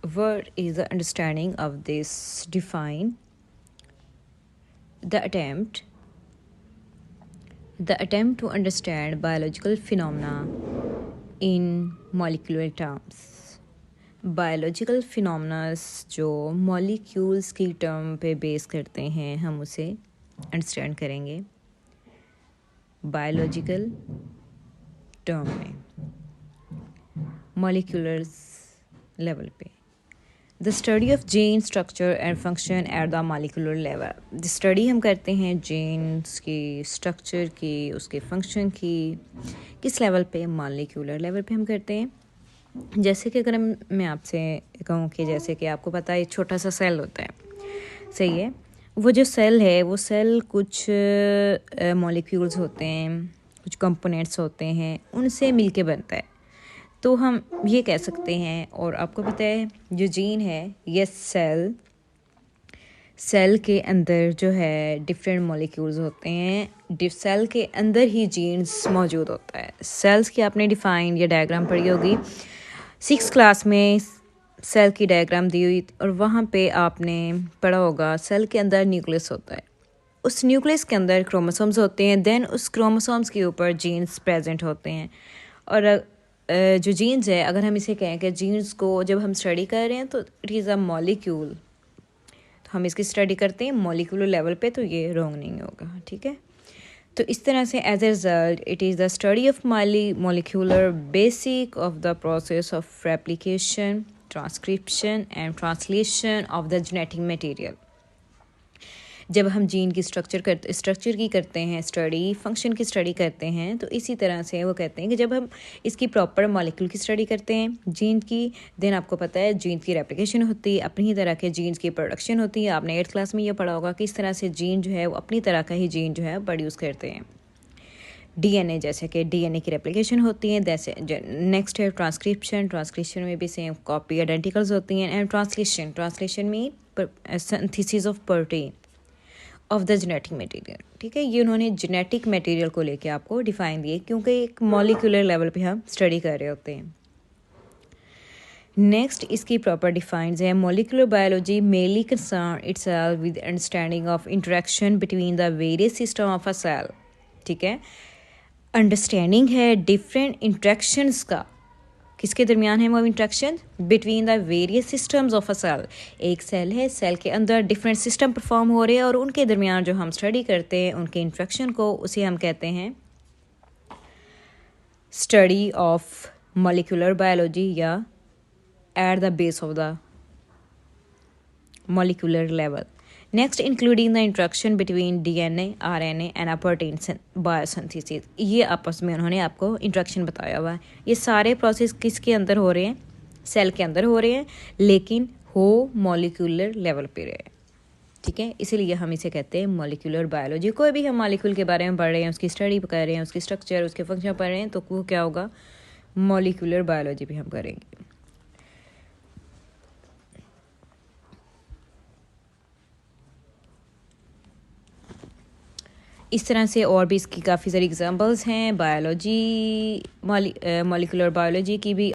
What is the understanding of this? Define the attempt to understand biological phenomena in molecular terms. Biological phenomenas जो molecules की term पे base करते हैं हम उसे अंडरस्टैंड करेंगे बायोलॉजिकल टर्म में मॉलिक्यूलर्स लेवल पे the study of gene structure and function at the molecular level the study हम करते हैं जीन्स की स्ट्रक्चर की उसके फंक्शन की किस लेवल पे मॉलिक्यूलर लेवल पे हम करते हैं जैसे कि अगर मैं आपसे कहूँ कि जैसे कि आपको पता है एक छोटा सा सेल होता है सही है वो जो सेल है वो सेल कुछ मॉलिक्यूल्स होते हैं कुछ कंपोनेंट्स होते हैं उनसे मिलके बनता है तो हम ये कह सकते हैं और आपको पता है जो जीन है ये सेल के अंदर जो है डिफरेंट मॉलिक्यूल्स होते हैं सेल के अंदर ही जीन्स मौजूद होता है सेल्स की आपने डिफाइन या डायग्राम पढ़ी होगी 6th क्लास में सेल की डायग्राम दी हुई और वहाँ पे आपने पढ़ा होगा सेल के अंदर न्यूक्लियस होता है उस न्यूक्लियस के अंदर क्रोमोसोम्स होते हैं देन उस क्रोमोसोम्स के ऊपर जीन्स प्रेजेंट होते हैं और जो जीन्स है अगर हम इसे कहें कि जीन्स को जब हम स्टडी कर रहे हैं तो इट इज़ अ मॉलिक्यूल तो हम इसकी स्टडी करते हैं मॉलिक्यूलर लेवल पे तो ये रॉन्ग नहीं होगा ठीक है तो इस तरह से as a result it is the study of molecular basic of the process of replication transcription and translation of the genetic material जब हम जीन की स्ट्रक्चर की करते हैं स्टडी फंक्शन की स्टडी करते हैं तो इसी तरह से वो कहते हैं कि जब हम इसकी प्रॉपर मॉलिक्यूल की स्टडी करते हैं जीन की देन आपको पता है जीन की रेप्लिकेशन होती है अपनी ही तरह के जीन्स की प्रोडक्शन होती है आपने 8th क्लास में ये पढ़ा होगा कि इस तरह से जीन जो है वो अपनी तरह का ही जीन जो है प्रोड्यूस करते हैं डीएनए जैसे कि डीएनए की रेप्लिकेशन होती है जैसे नेक्स्ट है ट्रांसक्रिप्शन में भी सेम कॉपी आइडेंटिकल्स होती हैं एंड ट्रांसलेशन में synthesis of protein of the genetic material ठीक है ये उन्होंने जेनेटिक मटेरियल को लेके आपको डिफाइन दिए क्योंकि एक मॉलिक्यूलर लेवल पे हम स्टडी कर रहे होते हैं नेक्स्ट इसकी प्रॉपर डिफाइंस है molecular biology mainly concern itself with understanding of interaction between the various system of a cell ठीक है अंडरस्टैंडिंग है डिफरेंट इंट्रैक्शंस का किसके दरमियान है वो interaction between the various systems of a cell एक सेल है सेल के अंदर डिफरेंट सिस्टम परफॉर्म हो रहे हैं और उनके दरमियान जो हम स्टडी करते हैं उनके इंट्रैक्शन को उसे हम कहते हैं स्टडी ऑफ मॉलिक्यूलर बायोलॉजी या at the base of the molecular level next including the interaction between DNA RNA and a protein biosynthesis ये आपस में उन्होंने आपको इंट्रैक्शन बताया हुआ है ये सारे प्रोसेस किसके अंदर हो रहे हैं सेल के अंदर हो रहे हैं लेकिन हो मॉलिक्यूलर लेवल पे रहे ठीक है इसीलिए हम इसे कहते हैं मॉलिक्यूलर बायोलॉजी कोई भी हम मॉलिक्यूल के बारे में पढ़ रहे हैं उसकी स्टडी कर रहे हैं उसकी स्ट्रक्चर उसके फंक्शन पढ़ रहे हैं तो वो क्या होगा मॉलिक्यूलर बायोलॉजी भी हम करेंगे इस तरह से और भी इसकी काफ़ी सारी एग्जांपल्स हैं बायोलॉजी मॉलिक्यूलर बायोलॉजी की भी